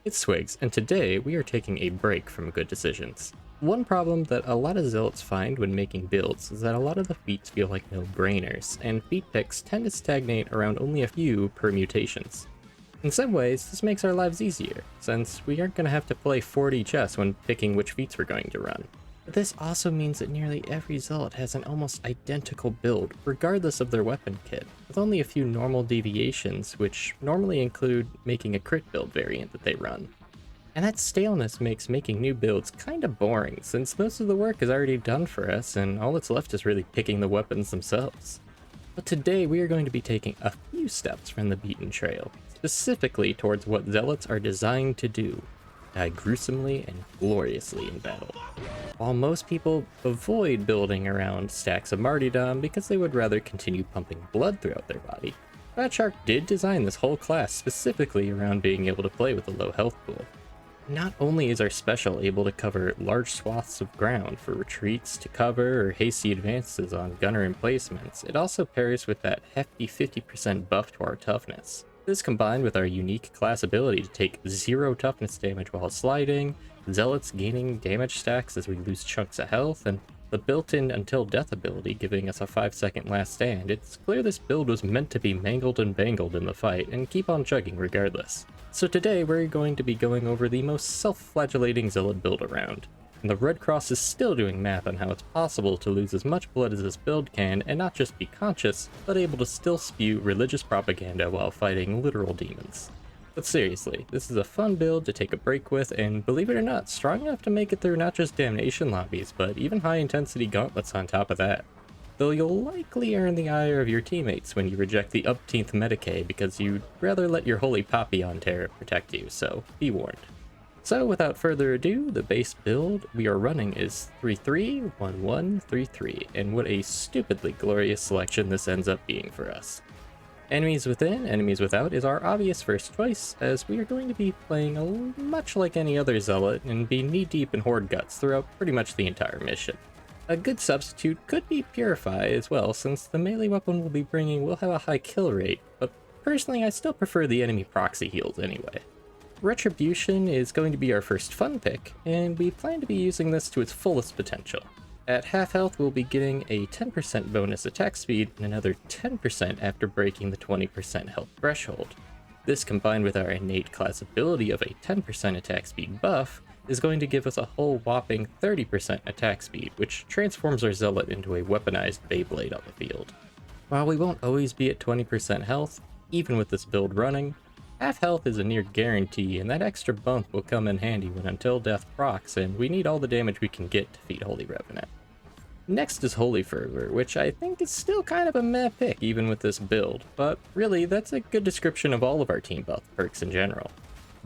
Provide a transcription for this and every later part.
It's Swiggs, and today we are taking a break from good decisions. One problem that a lot of Zealots find when making builds is that a lot of the feats feel like no-brainers, and feat picks tend to stagnate around only a few permutations. In some ways, this makes our lives easier, since we aren't going to have to play 4D chess when picking which feats we're going to run. But this also means that nearly every Zealot has an almost identical build, regardless of their weapon kit, with only a few normal deviations, which normally include making a crit build variant that they run. And that staleness makes making new builds kinda boring, since most of the work is already done for us, and all that's left is really picking the weapons themselves. But today we are going to be taking a few steps from the beaten trail, specifically towards what Zealots are designed to do: die gruesomely and gloriously in battle. While most people avoid building around stacks of martyrdom because they would rather continue pumping blood throughout their body, Shark did design this whole class specifically around being able to play with a low health pool. Not only is our special able to cover large swaths of ground for retreats to cover or hasty advances on gunner emplacements, it also pairs with that hefty 50% buff to our toughness. This combined with our unique class ability to take 0 toughness damage while sliding, Zealots gaining damage stacks as we lose chunks of health, and the built-in until death ability giving us a 5-second last stand, it's clear this build was meant to be mangled and bangled in the fight and keep on chugging regardless. So today we're going to be going over the most self-flagellating Zealot build around. And the Red Cross is still doing math on how it's possible to lose as much blood as this build can and not just be conscious, but able to still spew religious propaganda while fighting literal demons. But seriously, this is a fun build to take a break with, and believe it or not, strong enough to make it through not just damnation lobbies, but even high intensity gauntlets on top of that. Though you'll likely earn the ire of your teammates when you reject the upteenth Medicae because you'd rather let your holy poppy on terror protect you, so be warned. So without further ado, the base build we are running is 3-3-1-1-3-3, and what a stupidly glorious selection this ends up being for us. Enemies within, enemies without is our obvious first choice, as we are going to be playing much like any other Zealot and be knee-deep in horde guts throughout pretty much the entire mission. A good substitute could be Purify as well, since the melee weapon we'll be bringing will have a high kill rate, but personally I still prefer the enemy proxy heals anyway. Retribution is going to be our first fun pick, and we plan to be using this to its fullest potential. At half health, we'll be getting a 10% bonus attack speed and another 10% after breaking the 20% health threshold. This, combined with our innate class ability of a 10% attack speed buff, is going to give us a whole whopping 30% attack speed, which transforms our Zealot into a weaponized Beyblade on the field. While we won't always be at 20% health, even with this build running, half health is a near guarantee, and that extra bump will come in handy when Until Death procs, and we need all the damage we can get to feed Holy Revenant. Next is Holy Fervor, which I think is still kind of a meh pick even with this build, but really that's a good description of all of our team buff perks in general.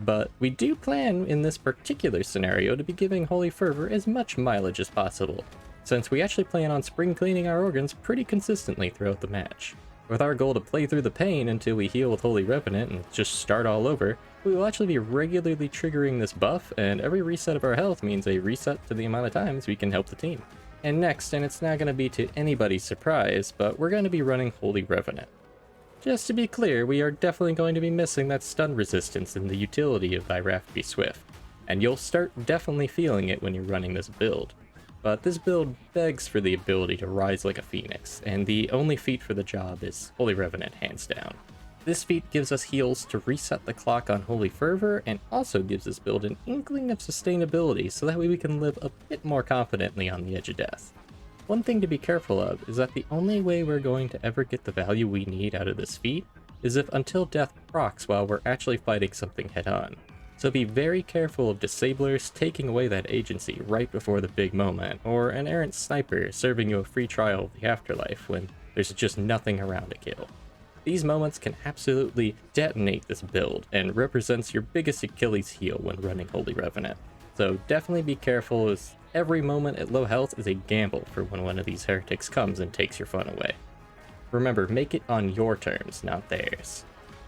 But we do plan in this particular scenario to be giving Holy Fervor as much mileage as possible, since we actually plan on spring cleaning our organs pretty consistently throughout the match. With our goal to play through the pain until we heal with Holy Revenant and just start all over, we will actually be regularly triggering this buff, and every reset of our health means a reset to the amount of times we can help the team. And next, and it's not going to be to anybody's surprise, but we're going to be running Holy Revenant. Just to be clear, we are definitely going to be missing that stun resistance in the utility of Thy Wrath Be Swift, and you'll start definitely feeling it when you're running this build. But this build begs for the ability to rise like a phoenix, and the only feat for the job is Holy Revenant hands down. This feat gives us heals to reset the clock on Holy Fervor, and also gives this build an inkling of sustainability so that way we can live a bit more confidently on the edge of death. One thing to be careful of is that the only way we're going to ever get the value we need out of this feat is if Until Death procs while we're actually fighting something head on. So be very careful of disablers taking away that agency right before the big moment, or an errant sniper serving you a free trial of the afterlife when there's just nothing around to kill. These moments can absolutely detonate this build, and represents your biggest Achilles heel when running Holy Revenant. So definitely be careful, as every moment at low health is a gamble for when one of these heretics comes and takes your fun away. Remember, make it on your terms, not theirs.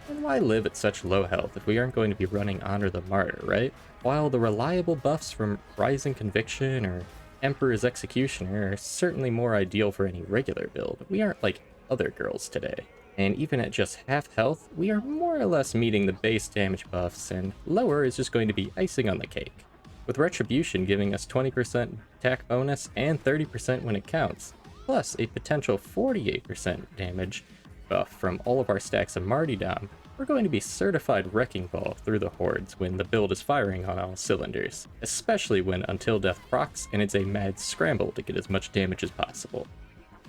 And why live at such low health if we aren't going to be running Honor the Martyr, right? While the reliable buffs from Rising Conviction or Emperor's Executioner are certainly more ideal for any regular build, we aren't like other girls today. And even at just half health, we are more or less meeting the base damage buffs, and lower is just going to be icing on the cake, with Retribution giving us 20% attack bonus and 30% when it counts, plus a potential 48% damage buff from all of our stacks of Martyrdom. We're going to be certified Wrecking Ball through the hordes when the build is firing on all cylinders, especially when Until Death procs and it's a mad scramble to get as much damage as possible.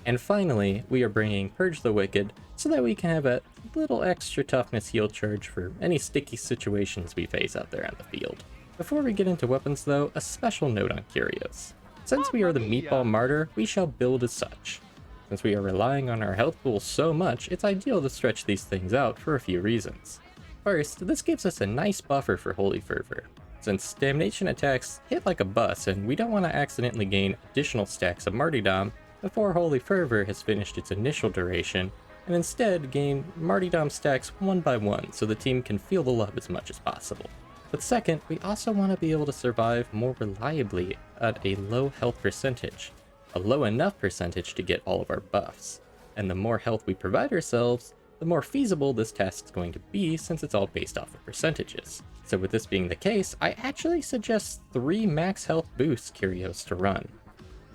And finally, we are bringing Purge the Wicked so that we can have a little extra toughness heal charge for any sticky situations we face out there on the field. Before we get into weapons though, a special note on Curios. Since we are the Meatball Martyr, we shall build as such. Since we are relying on our health pool so much, it's ideal to stretch these things out for a few reasons. First, this gives us a nice buffer for Holy Fervor, since stagnation attacks hit like a bus and we don't want to accidentally gain additional stacks of Martyrdom before Holy Fervor has finished its initial duration, and instead gain Martyrdom stacks one by one so the team can feel the love as much as possible. But second, we also want to be able to survive more reliably at a low health percentage, a low enough percentage to get all of our buffs. And the more health we provide ourselves, the more feasible this task is going to be since it's all based off of percentages. So with this being the case, I actually suggest 3 max health boosts Curios to run.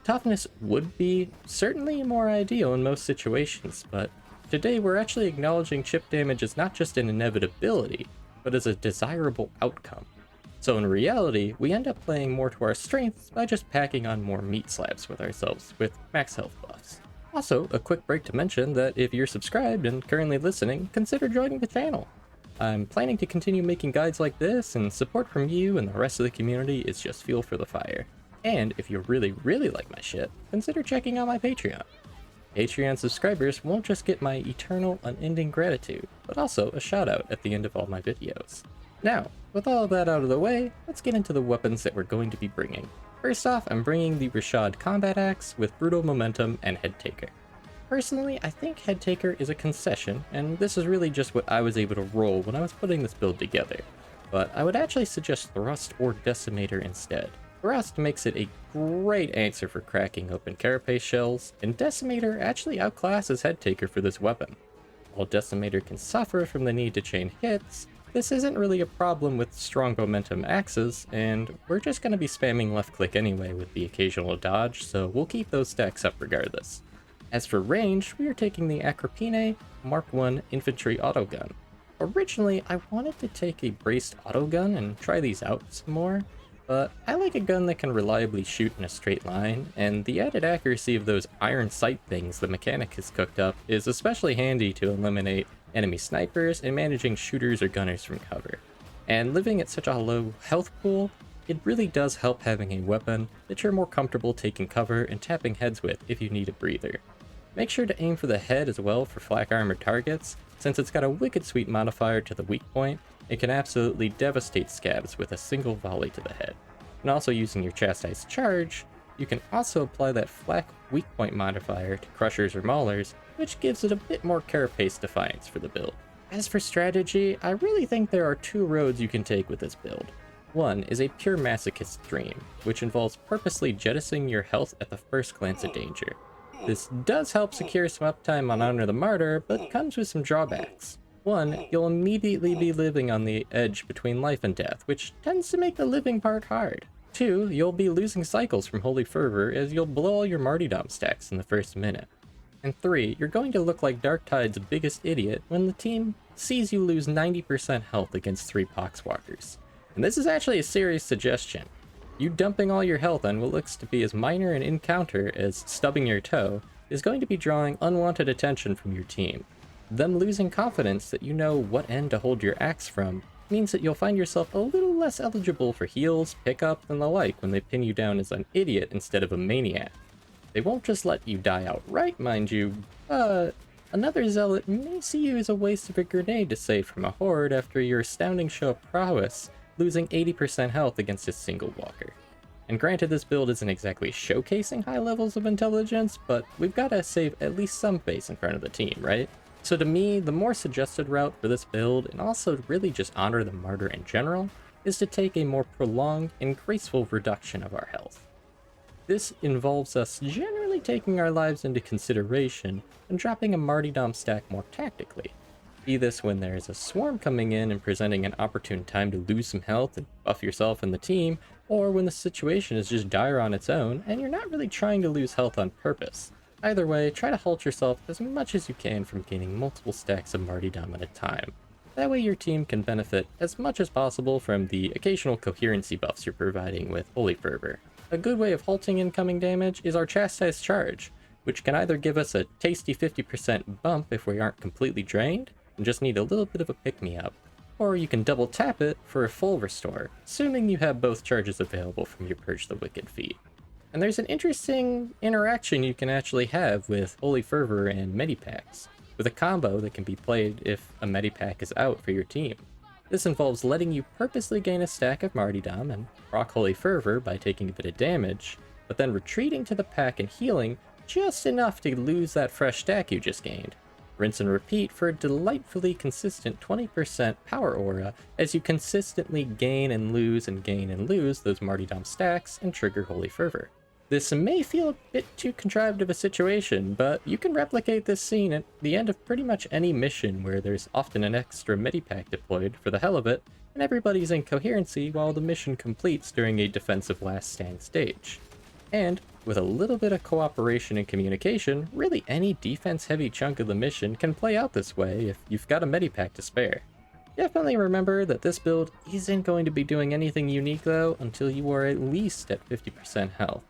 Toughness would be certainly more ideal in most situations, but today we're actually acknowledging chip damage as not just an inevitability, but as a desirable outcome. So in reality, we end up playing more to our strengths by just packing on more meat slabs with ourselves with max health buffs. Also, a quick break to mention that if you're subscribed and currently listening, consider joining the channel. I'm planning to continue making guides like this, and support from you and the rest of the community is just fuel for the fire. And if you really like my shit, consider checking out my Patreon. Patreon subscribers won't just get my eternal, unending gratitude, but also a shout out at the end of all my videos. Now, with all of that out of the way, let's get into the weapons that we're going to be bringing. First off, I'm bringing the Rashad Combat Axe with Brutal Momentum and Head Taker. Personally, I think Head Taker is a concession, and this is really just what I was able to roll when I was putting this build together, but I would actually suggest Thrust or Decimator instead. Thrust makes it a great answer for cracking open carapace shells, and Decimator actually outclasses Head Taker for this weapon. While Decimator can suffer from the need to chain hits, this isn't really a problem with strong momentum axes, and we're just going to be spamming left click anyway with the occasional dodge, so we'll keep those stacks up regardless. As for range, we are taking the Acropine Mark I Infantry Autogun. Originally, I wanted to take a braced autogun and try these out some more, but I like a gun that can reliably shoot in a straight line, and the added accuracy of those iron sight things the mechanic has cooked up is especially handy to eliminate enemy snipers and managing shooters or gunners from cover. And living at such a low health pool, it really does help having a weapon that you're more comfortable taking cover and tapping heads with if you need a breather. Make sure to aim for the head as well for flak armor targets, since it's got a wicked sweet modifier to the weak point. It can absolutely devastate scabs with a single volley to the head. And also using your Chastise Charge, you can also apply that flak weak point modifier to crushers or maulers, which gives it a bit more carapace defiance for the build. As for strategy, I really think there are 2 roads you can take with this build. One is a pure masochist dream, which involves purposely jettisoning your health at the first glance of danger. This does help secure some uptime on Honor the Martyr, but comes with some drawbacks. One, you'll immediately be living on the edge between life and death, which tends to make the living part hard. 2, you'll be losing cycles from Holy Fervor as you'll blow all your Martyrdom stacks in the first minute. And 3, you're going to look like Darktide's biggest idiot when the team sees you lose 90% health against 3 Poxwalkers. And this is actually a serious suggestion. You dumping all your health on what looks to be as minor an encounter as stubbing your toe is going to be drawing unwanted attention from your team. Them losing confidence that you know what end to hold your axe from means that you'll find yourself a little less eligible for heals, pickup, and the like when they pin you down as an idiot instead of a maniac. They won't just let you die outright, mind you, but another Zealot may see you as a waste of a grenade to save from a horde after your astounding show of prowess, losing 80% health against a single walker. And granted, this build isn't exactly showcasing high levels of intelligence, but we've got to save at least some face in front of the team, right? So to me, the more suggested route for this build, and also really just honor the Martyr in general, is to take a more prolonged and graceful reduction of our health. This involves us generally taking our lives into consideration and dropping a martyrdom stack more tactically. Be this when there is a swarm coming in and presenting an opportune time to lose some health and buff yourself and the team, or when the situation is just dire on its own and you're not really trying to lose health on purpose. Either way, try to halt yourself as much as you can from gaining multiple stacks of martyrdom at a time. That way your team can benefit as much as possible from the occasional coherency buffs you're providing with Holy Fervor. A good way of halting incoming damage is our Chastise Charge, which can either give us a tasty 50% bump if we aren't completely drained, and just need a little bit of a pick-me-up, or you can double tap it for a full restore, assuming you have both charges available from your Purge the Wicked feat. And there's an interesting interaction you can actually have with Holy Fervor and Medipacks, with a combo that can be played if a Medipack is out for your team. This involves letting you purposely gain a stack of martyrdom and proc Holy Fervor by taking a bit of damage, but then retreating to the pack and healing just enough to lose that fresh stack you just gained. Rinse and repeat for a delightfully consistent 20% power aura as you consistently gain and lose those martyrdom stacks and trigger Holy Fervor. This may feel a bit too contrived of a situation, but you can replicate this scene at the end of pretty much any mission where there's often an extra Medipack deployed for the hell of it, and everybody's in coherency while the mission completes during a defensive last stand stage. And with a little bit of cooperation and communication, really any defense-heavy chunk of the mission can play out this way if you've got a Medipack to spare. Definitely remember that this build isn't going to be doing anything unique though until you are at least at 50% health,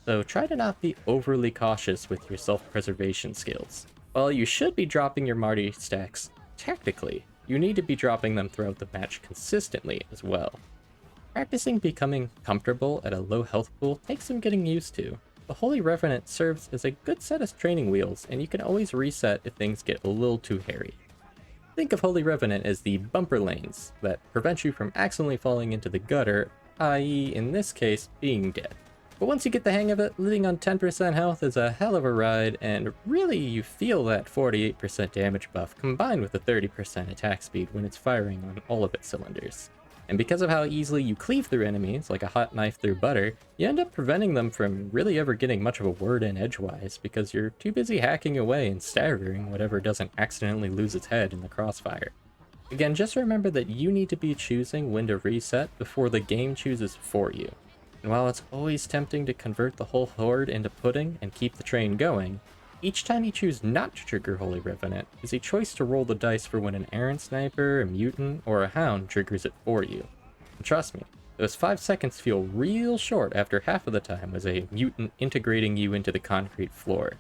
so try to not be overly cautious with your self-preservation skills. While you should be dropping your Marty stacks tactically, you need to be dropping them throughout the match consistently as well. Practicing becoming comfortable at a low health pool takes some getting used to. The Holy Revenant serves as a good set of training wheels, and you can always reset if things get a little too hairy. Think of Holy Revenant as the bumper lanes that prevent you from accidentally falling into the gutter, i.e. in this case, being dead. But once you get the hang of it, living on 10% health is a hell of a ride, and really you feel that 48% damage buff combined with the 30% attack speed when it's firing on all of its cylinders. And because of how easily you cleave through enemies, like a hot knife through butter, you end up preventing them from really ever getting much of a word in edgewise because you're too busy hacking away and staggering whatever doesn't accidentally lose its head in the crossfire. Again, just remember that you need to be choosing when to reset before the game chooses for you. And while it's always tempting to convert the whole horde into pudding and keep the train going, each time you choose not to trigger Holy Revenant is a choice to roll the dice for when an errant sniper, a mutant, or a hound triggers it for you. And trust me, those 5 seconds feel real short after half of the time was a mutant integrating you into the concrete floor.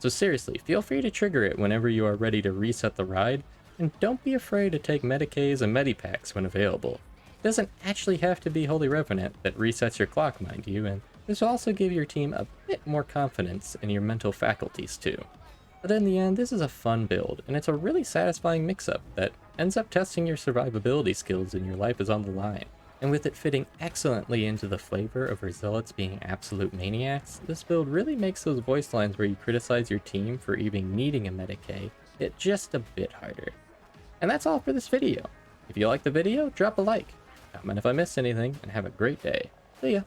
So seriously, feel free to trigger it whenever you are ready to reset the ride, and don't be afraid to take Medicays and Medipacks when available. It doesn't actually have to be Holy Revenant that resets your clock, mind you, and this will also give your team a bit more confidence in your mental faculties too. But in the end, this is a fun build, and it's a really satisfying mix-up that ends up testing your survivability skills and your life is on the line. And with it fitting excellently into the flavor of our Zealots being absolute maniacs, this build really makes those voice lines where you criticize your team for even needing a Medicae hit just a bit harder. And that's all for this video. If you liked the video, drop a like, comment if I missed anything, and have a great day. See ya!